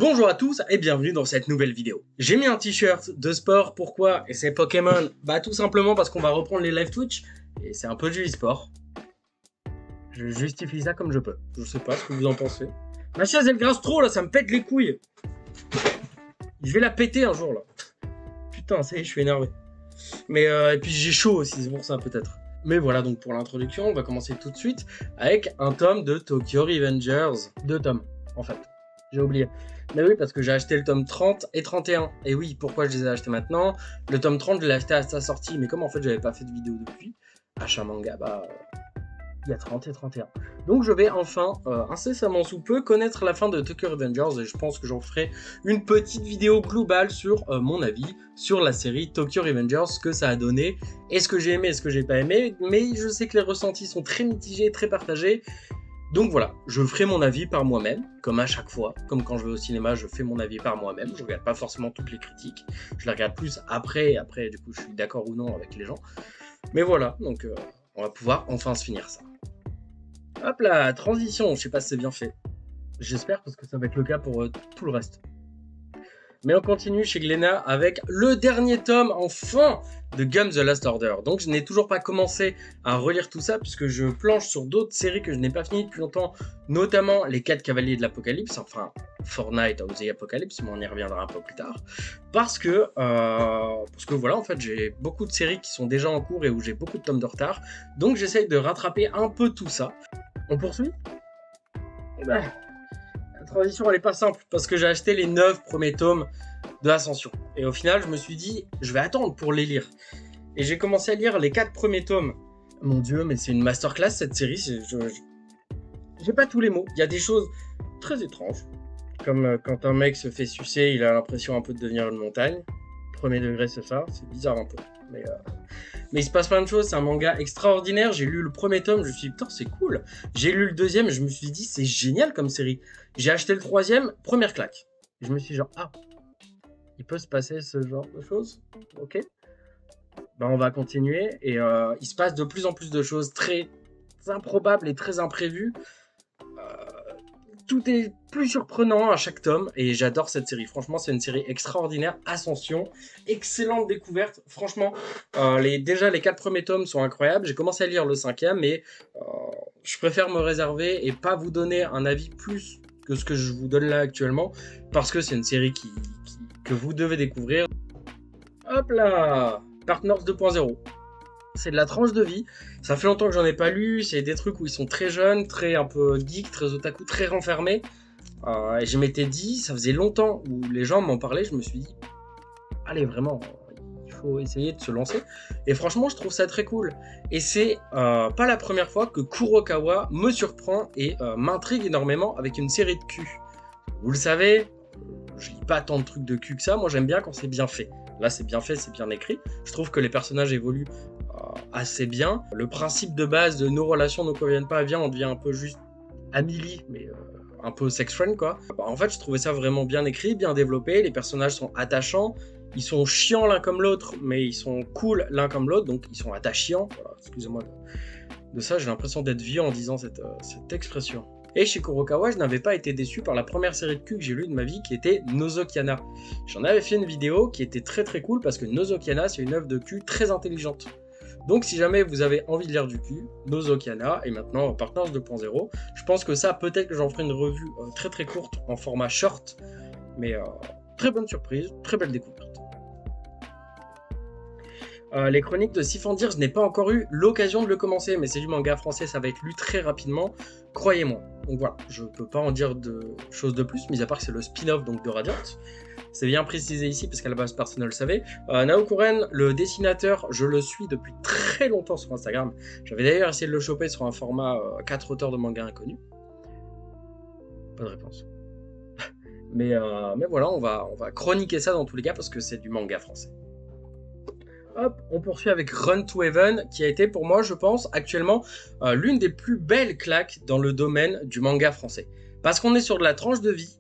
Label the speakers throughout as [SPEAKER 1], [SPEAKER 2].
[SPEAKER 1] Bonjour à tous et bienvenue dans cette nouvelle vidéo. J'ai mis un t-shirt de sport, pourquoi? Et c'est Pokémon? Bah tout simplement parce qu'on va reprendre les live Twitch et c'est un peu du e-sport. Je justifie ça comme je peux. Je sais pas ce que vous en pensez. Ma chaise elle grince trop là, ça me pète les couilles. Je vais la péter un jour là. Putain, ça y est, je suis énervé. Mais et puis j'ai chaud aussi, c'est pour ça peut-être. Mais voilà, donc pour l'introduction, on va commencer tout de suite avec un tome de Tokyo Revengers. 2 tomes, en fait. J'ai oublié. Mais oui, parce que j'ai acheté le tome 30 et 31. Et oui, pourquoi je les ai achetés maintenant? Le tome 30, je l'ai acheté à sa sortie. Mais comme en fait, j'avais pas fait de vidéo depuis, achat manga, bah, il y a 30 et 31. Donc je vais enfin, incessamment sous peu, connaître la fin de Tokyo Revengers. Et je pense que j'en ferai une petite vidéo globale sur mon avis sur la série Tokyo Revengers, ce que ça a donné. Est-ce que j'ai aimé, est-ce que j'ai pas aimé? Mais je sais que les ressentis sont très mitigés, très partagés. Donc voilà, je ferai mon avis par moi-même, comme à chaque fois. Comme quand je vais au cinéma, je fais mon avis par moi-même. Je regarde pas forcément toutes les critiques. Je les regarde plus après, du coup, je suis d'accord ou non avec les gens. Mais voilà, donc on va pouvoir enfin se finir ça. Hop là, transition, je sais pas si c'est bien fait. J'espère parce que ça va être le cas pour tout le reste. Mais on continue chez Glénat avec le dernier tome, enfin, de Gum The Last Order. Donc je n'ai toujours pas commencé à relire tout ça, puisque je planche sur d'autres séries que je n'ai pas finies depuis longtemps, notamment les 4 Cavaliers de l'Apocalypse, enfin, Fortnite of the Apocalypse, mais on y reviendra un peu plus tard. Parce que voilà, en fait, j'ai beaucoup de séries qui sont déjà en cours et où j'ai beaucoup de tomes de retard. Donc j'essaye de rattraper un peu tout ça. On poursuit ? La transition elle est pas simple parce que j'ai acheté les 9 premiers tomes de Ascension et au final je me suis dit je vais attendre pour les lire et j'ai commencé à lire les 4 premiers tomes. Mon dieu, mais c'est une masterclass cette série. J'ai pas tous les mots, il y a des choses très étranges comme quand un mec se fait sucer, il a l'impression un peu de devenir une montagne. Premier degré c'est ça, c'est bizarre un peu, mais il se passe plein de choses, c'est un manga extraordinaire. J'ai lu le premier tome, je me suis dit putain c'est cool. J'ai lu le deuxième et je me suis dit c'est génial comme série. J'ai acheté le troisième, première claque. Et je me suis dit genre ah, il peut se passer ce genre de choses. Ok. Ben on va continuer et il se passe de plus en plus de choses très improbables et très imprévues. Tout est plus surprenant à chaque tome et j'adore cette série. Franchement, c'est une série extraordinaire. Ascension, excellente découverte. Franchement, déjà les 4 premiers tomes sont incroyables. J'ai commencé à lire le 5e, mais je préfère me réserver et pas vous donner un avis plus que ce que je vous donne là actuellement parce que c'est une série que vous devez découvrir. Hop là, Partners 2.0. C'est de la tranche de vie. Ça fait longtemps que j'en ai pas lu. C'est des trucs où ils sont très jeunes, très un peu geek, très otaku, très renfermés. Et je m'étais dit, ça faisait longtemps où les gens m'en parlaient. Je me suis dit, allez, vraiment, il faut essayer de se lancer. Et franchement, je trouve ça très cool. Et c'est pas la première fois que Kurokawa me surprend et m'intrigue énormément avec une série de cul. Vous le savez, je lis pas tant de trucs de cul que ça. Moi, j'aime bien quand c'est bien fait. Là, c'est bien fait, c'est bien écrit. Je trouve que les personnages évoluent assez bien. Le principe de base de nos relations ne conviennent pas bien, on devient un peu juste Amélie, mais un peu sex friend quoi. En fait, je trouvais ça vraiment bien écrit, bien développé. Les personnages sont attachants. Ils sont chiants l'un comme l'autre, mais ils sont cool l'un comme l'autre, donc ils sont attachants. Voilà, excusez-moi de ça, j'ai l'impression d'être vieux en disant cette expression. Et chez Kurokawa, je n'avais pas été déçu par la première série de cul que j'ai lue de ma vie qui était Nozokiana. J'en avais fait une vidéo qui était très très cool parce que Nozokiana, c'est une œuvre de cul très intelligente. Donc si jamais vous avez envie de lire du cul, Nozokiana et maintenant Partners 2.0, je pense que ça, peut-être que j'en ferai une revue très très courte en format short, mais très bonne surprise, très belle découverte. Les chroniques de Sifandir, je n'ai pas encore eu l'occasion de le commencer, mais c'est du manga français, ça va être lu très rapidement, croyez-moi. Donc voilà, je peux pas en dire de choses de plus, mis à part que c'est le spin-off donc de Radiant. C'est bien précisé ici parce qu'à la base personne ne le savait. Naokuren, le dessinateur, je le suis depuis très longtemps sur Instagram. J'avais d'ailleurs essayé de le choper sur un format 4 auteurs de manga inconnus. Pas de réponse. mais voilà, on va chroniquer ça dans tous les cas parce que c'est du manga français. Hop, on poursuit avec Run to Heaven, qui a été pour moi, je pense, actuellement l'une des plus belles claques dans le domaine du manga français. Parce qu'on est sur de la tranche de vie,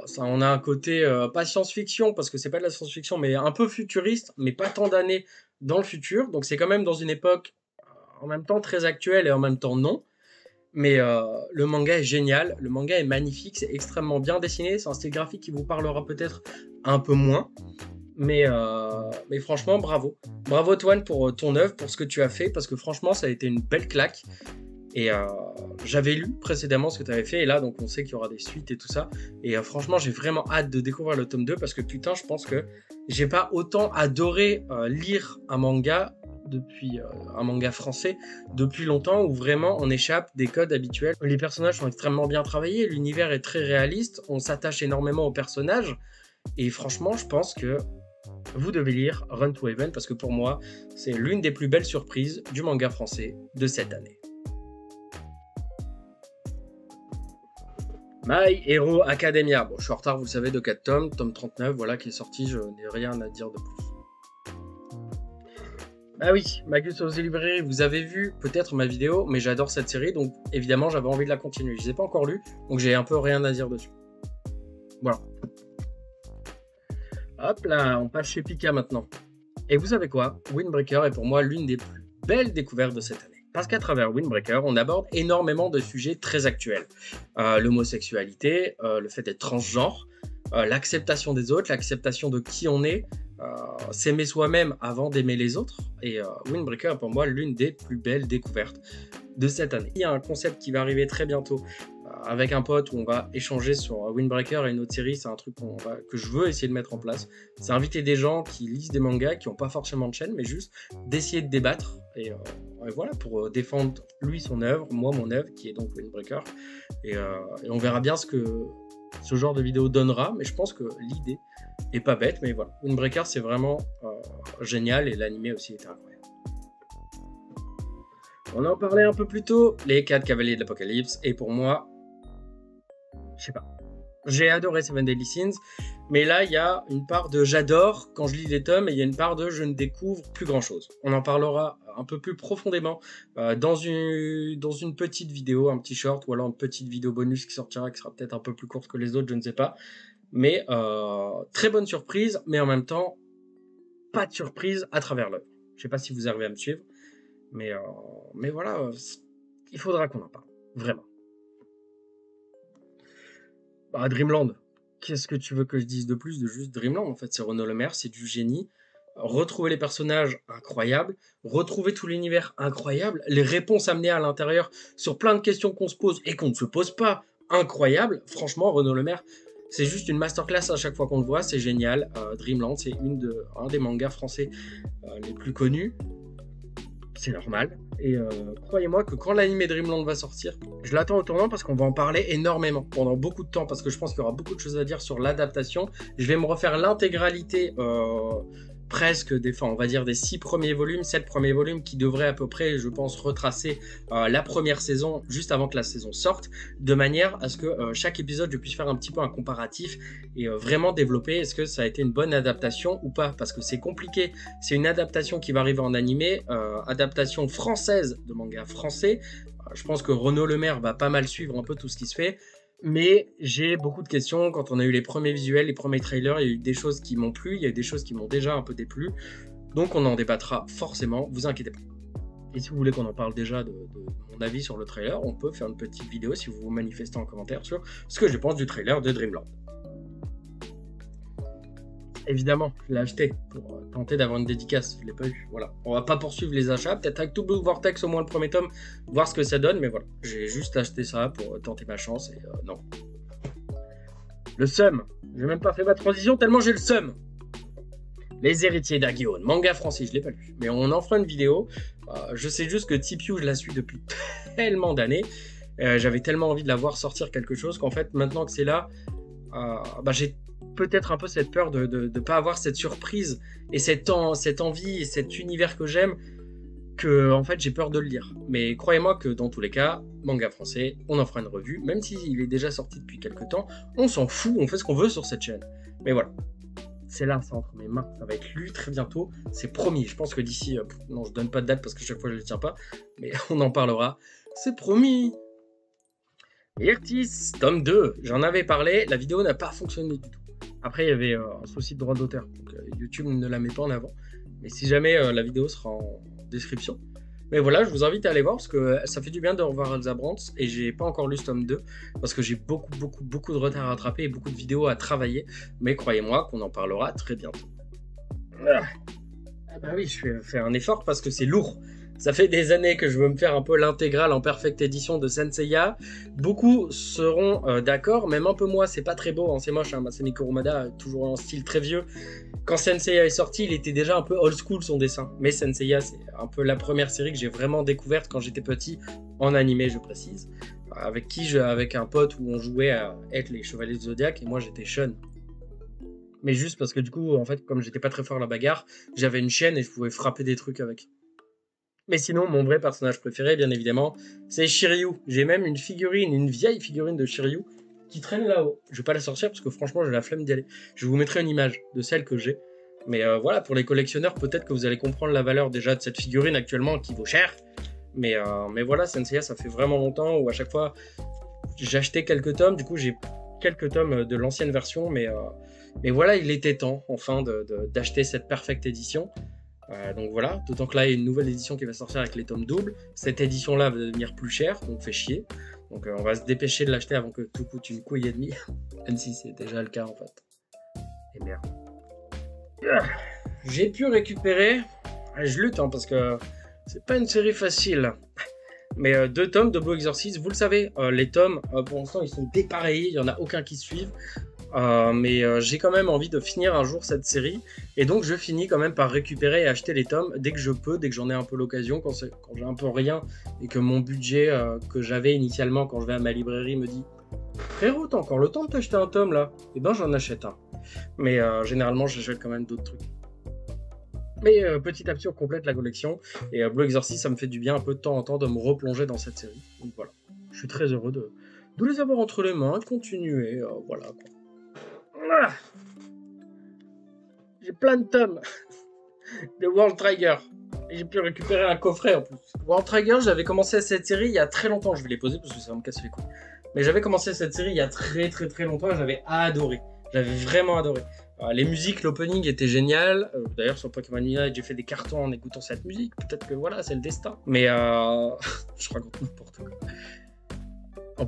[SPEAKER 1] ça, on a un côté pas science-fiction, parce que c'est pas de la science-fiction, mais un peu futuriste, mais pas tant d'années dans le futur. Donc c'est quand même dans une époque en même temps très actuelle et en même temps non. Mais le manga est génial, le manga est magnifique, c'est extrêmement bien dessiné, c'est un style graphique qui vous parlera peut-être un peu moins. Mais franchement, bravo. Bravo Toine pour ton œuvre, pour ce que tu as fait, parce que franchement, ça a été une belle claque. Et j'avais lu précédemment ce que tu avais fait, et là, donc on sait qu'il y aura des suites et tout ça. Et franchement, j'ai vraiment hâte de découvrir le tome 2, parce que putain, je pense que j'ai pas autant adoré lire un manga depuis un manga français depuis longtemps, où vraiment on échappe des codes habituels. Les personnages sont extrêmement bien travaillés, l'univers est très réaliste, on s'attache énormément aux personnages, et franchement, je pense que vous devez lire Run to Heaven, parce que pour moi, c'est l'une des plus belles surprises du manga français de cette année. My Hero Academia. Bon, je suis en retard, vous le savez, de 4 tomes, tome 39, voilà, qui est sorti, je n'ai rien à dire de plus. Ah oui, Magus aux librairies, vous avez vu peut-être ma vidéo, mais j'adore cette série, donc évidemment, j'avais envie de la continuer. Je ne les ai pas encore lus, donc j'ai un peu rien à dire dessus. Voilà. Hop là, on passe chez Pika maintenant. Et vous savez quoi? Windbreaker est pour moi l'une des plus belles découvertes de cette année. Parce qu'à travers Windbreaker, on aborde énormément de sujets très actuels. L'homosexualité, le fait d'être transgenre, l'acceptation des autres, l'acceptation de qui on est, s'aimer soi-même avant d'aimer les autres. Et Windbreaker est pour moi l'une des plus belles découvertes de cette année. Il y a un concept qui va arriver très bientôt avec un pote où on va échanger sur Windbreaker et une autre série. C'est un truc que je veux essayer de mettre en place. C'est inviter des gens qui lisent des mangas, qui n'ont pas forcément de chaîne, mais juste d'essayer de débattre. Et voilà, pour défendre lui son œuvre, moi mon œuvre, qui est donc Windbreaker. Et on verra bien ce que ce genre de vidéo donnera, mais je pense que l'idée est pas bête. Mais voilà, Windbreaker c'est vraiment génial, et l'animé aussi était incroyable. On en parlait un peu plus tôt, les 4 cavaliers de l'Apocalypse, et pour moi, je sais pas, j'ai adoré Seven Deadly Sins, mais là il y a une part de j'adore quand je lis les tomes, et il y a une part de je ne découvre plus grand chose. On en parlera un peu plus profondément dans une petite vidéo, un petit short, ou alors une petite vidéo bonus qui sortira, qui sera peut-être un peu plus courte que les autres, je ne sais pas. Mais très bonne surprise, mais en même temps, pas de surprise à travers l'œuvre. Je sais pas si vous arrivez à me suivre, mais voilà, il faudra qu'on en parle, vraiment. Bah, Dreamland, qu'est-ce que tu veux que je dise de plus de juste Dreamland? En fait, c'est Renaud Lemaire, c'est du génie. Retrouver les personnages incroyables, retrouver tout l'univers incroyable, les réponses amenées à l'intérieur sur plein de questions qu'on se pose et qu'on ne se pose pas, incroyable. Franchement, Renaud Lemaire, c'est juste une masterclass à chaque fois qu'on le voit, c'est génial. Dreamland, c'est un des mangas français les plus connus. C'est normal. Et croyez-moi que quand l'anime Dreamland va sortir, je l'attends au tournant parce qu'on va en parler énormément pendant beaucoup de temps, parce que je pense qu'il y aura beaucoup de choses à dire sur l'adaptation. Je vais me refaire l'intégralité presque on va dire des 6 premiers volumes, 7 premiers volumes qui devraient à peu près, je pense, retracer la première saison juste avant que la saison sorte, de manière à ce que chaque épisode je puisse faire un petit peu un comparatif et vraiment développer est-ce que ça a été une bonne adaptation ou pas, parce que c'est compliqué. C'est une adaptation qui va arriver en animé, adaptation française de manga français. Je pense que Renaud Lemaire va pas mal suivre un peu tout ce qui se fait. Mais j'ai beaucoup de questions. Quand on a eu les premiers visuels, les premiers trailers, il y a eu des choses qui m'ont plu, il y a eu des choses qui m'ont déjà un peu déplu. Donc on en débattra forcément, vous inquiétez pas. Et si vous voulez qu'on en parle déjà de mon avis sur le trailer, on peut faire une petite vidéo si vous vous manifestez en commentaire sur ce que je pense du trailer de Dreamland. Évidemment, je l'ai acheté pour tenter d'avoir une dédicace, je ne l'ai pas eu. Voilà. On va pas poursuivre les achats, peut-être avec tout Blue Vortex au moins le premier tome, voir ce que ça donne, mais voilà. J'ai juste acheté ça pour tenter ma chance et non. Le seum. J'ai même pas fait ma transition tellement j'ai le seum. Les héritiers d'Aguillon, manga français, je l'ai pas lu. Mais on en fera une vidéo. Je sais juste que Tipiou, je la suis depuis tellement d'années. J'avais tellement envie de la voir sortir quelque chose qu'en fait, maintenant que c'est là, j'ai peut-être un peu cette peur de ne pas avoir cette surprise et cette envie et cet univers que j'aime, que en fait j'ai peur de le lire. Mais croyez-moi que dans tous les cas, manga français, on en fera une revue, même s'il est déjà sorti depuis quelques temps, on s'en fout, on fait ce qu'on veut sur cette chaîne. Mais voilà, c'est là, c'est entre mes mains, ça va être lu très bientôt, c'est promis. Je pense que d'ici, non je donne pas de date parce que chaque fois je ne le tiens pas, mais on en parlera, c'est promis. Irtis, tome 2, j'en avais parlé, la vidéo n'a pas fonctionné du tout. Après, il y avait un souci de droit d'auteur, donc YouTube ne la met pas en avant. Mais si jamais la vidéo sera en description, Mais voilà, je vous invite à aller voir parce que ça fait du bien de revoir Elsa Brandt et j'ai pas encore lu ce tome 2 parce que j'ai beaucoup de retard à rattraper et beaucoup de vidéos à travailler. Mais croyez-moi qu'on en parlera très bientôt. Ah bah oui, je fais un effort parce que c'est lourd. Ça fait des années que je veux me faire un peu l'intégrale en perfecte édition de Senseiya. Beaucoup seront d'accord, même un peu moi, c'est pas très beau, hein, c'est moche. Hein, Masami Kurumada, toujours en style très vieux. Quand Senseiya est sorti, il était déjà un peu old school son dessin. Mais Senseiya, c'est un peu la première série que j'ai vraiment découverte quand j'étais petit, en animé, je précise. Avec un pote où on jouait à être les Chevaliers du Zodiac et moi j'étais Shun. Mais juste parce que du coup, en fait, comme j'étais pas très fort à la bagarre, j'avais une chaîne et je pouvais frapper des trucs avec. Mais sinon, mon vrai personnage préféré, bien évidemment, c'est Shiryu. J'ai même une vieille figurine de Shiryu, qui traîne là-haut. Je vais pas la sortir parce que franchement, j'ai la flemme d'y aller. Je vous mettrai une image de celle que j'ai. Mais voilà, pour les collectionneurs, peut-être que vous allez comprendre la valeur déjà de cette figurine actuellement, qui vaut cher. Mais voilà, Senseiya, ça fait vraiment longtemps où à chaque fois, j'achetais quelques tomes. Du coup, j'ai quelques tomes de l'ancienne version, mais voilà, il était temps, enfin, d'acheter cette perfecte édition. Donc voilà, d'autant que là il y a une nouvelle édition qui va sortir avec les tomes doubles. Cette édition là va devenir plus chère, donc fait chier. Donc on va se dépêcher de l'acheter avant que tout coûte une couille et demie. Même si c'est déjà le cas en fait. Et merde. J'ai pu récupérer. Je lutte hein, parce que c'est pas une série facile. Mais 2 tomes de Blue Exorcist, vous le savez, les tomes pour l'instant ils sont dépareillés, il n'y en a aucun qui suivent. Mais j'ai quand même envie de finir un jour cette série et donc je finis quand même par récupérer et acheter les tomes dès que je peux, dès que j'en ai un peu l'occasion, quand j'ai un peu rien et que mon budget que j'avais initialement quand je vais à ma librairie me dit frérot t'as encore le temps de t'acheter un tome là, et ben j'en achète un. Mais généralement j'achète quand même d'autres trucs. Mais petit à petit on complète la collection et Blue Exorcist ça me fait du bien un peu de temps en temps de me replonger dans cette série. Donc voilà, je suis très heureux de les avoir entre les mains, de continuer, voilà quoi. Ah, j'ai plein de tomes de World Trigger. Et j'ai pu récupérer un coffret en plus. World Trigger, j'avais commencé cette série il y a très longtemps. Je vais les poser parce que ça va me casser les couilles. Mais j'avais commencé cette série il y a très longtemps et j'avais adoré. J'avais vraiment adoré. Les musiques, l'opening était génial. D'ailleurs, sur Pokémon Unite, j'ai fait des cartons en écoutant cette musique. Peut-être que voilà, c'est le destin. Mais je raconte n'importe quoi.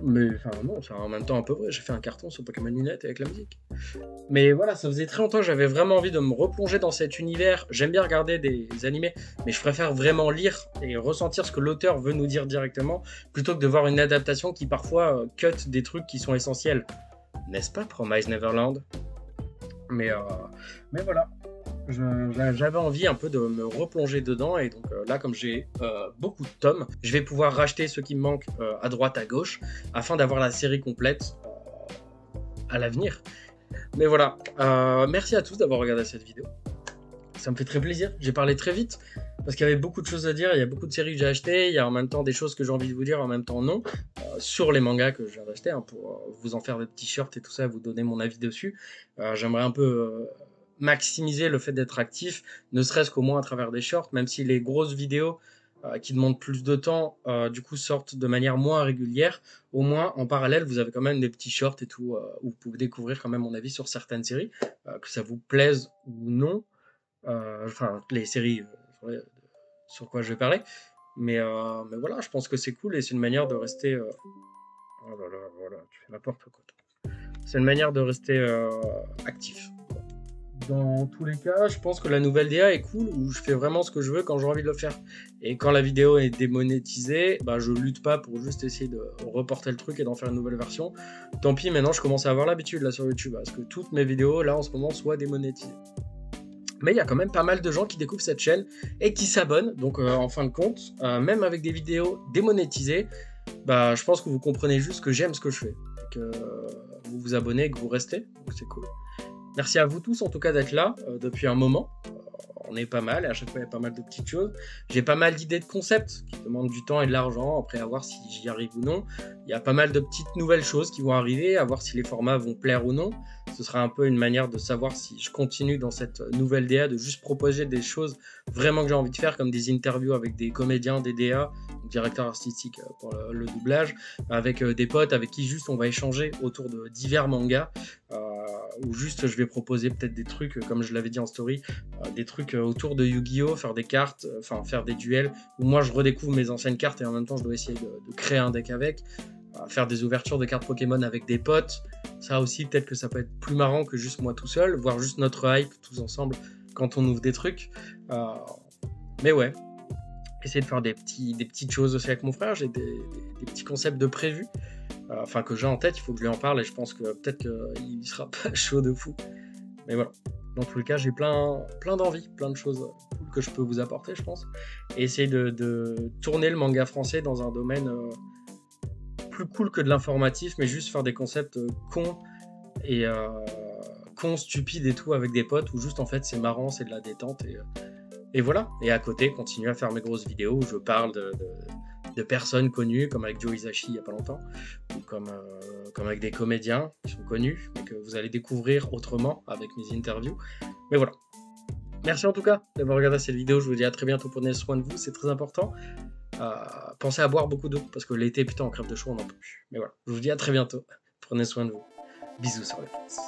[SPEAKER 1] Mais enfin non, c'est en même temps un peu vrai, j'ai fait un carton sur Pokémon Unite avec la musique. Mais voilà, ça faisait très longtemps que j'avais vraiment envie de me replonger dans cet univers. J'aime bien regarder des animés, mais je préfère vraiment lire et ressentir ce que l'auteur veut nous dire directement, plutôt que de voir une adaptation qui parfois cut des trucs qui sont essentiels. N'est-ce pas, Promise Neverland? Mais voilà. J'avais envie un peu de me replonger dedans et donc là comme j'ai beaucoup de tomes, je vais pouvoir racheter ceux qui me manquent à droite à gauche afin d'avoir la série complète à l'avenir. Mais voilà, merci à tous d'avoir regardé cette vidéo, ça me fait très plaisir, j'ai parlé très vite parce qu'il y avait beaucoup de choses à dire, il y a beaucoup de séries que j'ai achetées, il y a en même temps des choses que j'ai envie de vous dire, en même temps non, sur les mangas que je viens d'acheter hein, pour vous en faire des t-shirts et tout ça, vous donner mon avis dessus. J'aimerais un peu maximiser le fait d'être actif, ne serait-ce qu'au moins à travers des shorts, même si les grosses vidéos qui demandent plus de temps, du coup sortent de manière moins régulière, au moins en parallèle vous avez quand même des petits shorts et tout, où vous pouvez découvrir quand même mon avis sur certaines séries, que ça vous plaise ou non, enfin les séries sur quoi je vais parler, mais voilà, je pense que c'est cool et c'est une manière de rester... Oh là là, voilà, tu fais n'importe quoi. C'est une manière de rester actif. Dans tous les cas, je pense que la nouvelle DA est cool, où je fais vraiment ce que je veux quand j'ai envie de le faire. Et quand la vidéo est démonétisée, bah je lutte pas pour juste essayer de reporter le truc et d'en faire une nouvelle version. Tant pis, maintenant je commence à avoir l'habitude là sur YouTube, parce que toutes mes vidéos là en ce moment soient démonétisées. Mais il y a quand même pas mal de gens qui découvrent cette chaîne et qui s'abonnent, donc en fin de compte, même avec des vidéos démonétisées, bah je pense que vous comprenez juste que j'aime ce que je fais. Et que vous vous abonnez et que vous restez, donc c'est cool. Merci à vous tous en tout cas d'être là depuis un moment. On est pas mal et à chaque fois il y a pas mal de petites choses. J'ai pas mal d'idées de concepts qui demandent du temps et de l'argent, après à voir si j'y arrive ou non. Il y a pas mal de petites nouvelles choses qui vont arriver, à voir si les formats vont plaire ou non. Ce sera un peu une manière de savoir si je continue dans cette nouvelle DA, de juste proposer des choses vraiment que j'ai envie de faire, comme des interviews avec des comédiens, des DA, directeurs artistiques pour le doublage, avec des potes avec qui juste on va échanger autour de divers mangas. ou juste je vais proposer peut-être des trucs, comme je l'avais dit en story, des trucs autour de Yu-Gi-Oh, faire des cartes, enfin faire des duels, où moi je redécouvre mes anciennes cartes et en même temps je dois essayer de créer un deck avec, faire des ouvertures de cartes Pokémon avec des potes, ça aussi peut-être que ça peut être plus marrant que juste moi tout seul, voire juste notre hype tous ensemble quand on ouvre des trucs, mais ouais, essayer de faire des petites choses aussi avec mon frère, j'ai des petits concepts de prévus, enfin que j'ai en tête, il faut que je lui en parle et je pense que peut-être qu'il sera pas chaud de fou. Mais voilà. Dans tous les cas, j'ai plein d'envies, plein de choses cool que je peux vous apporter, je pense. Et essayer de tourner le manga français dans un domaine plus cool que de l'informatif, mais juste faire des concepts cons et cons, stupides et tout avec des potes, où juste en fait c'est marrant, c'est de la détente et voilà. Et à côté, continuer à faire mes grosses vidéos où je parle de personnes connues, comme avec Joe Hisaishi il n'y a pas longtemps, ou comme avec des comédiens qui sont connus, mais que vous allez découvrir autrement avec mes interviews. Mais voilà. Merci en tout cas d'avoir regardé cette vidéo. Je vous dis à très bientôt. Prenez soin de vous, c'est très important. Pensez à boire beaucoup d'eau, parce que l'été, putain, on crève de chaud, on n'en peut plus. Mais voilà, je vous dis à très bientôt. Prenez soin de vous. Bisous sur les fesses.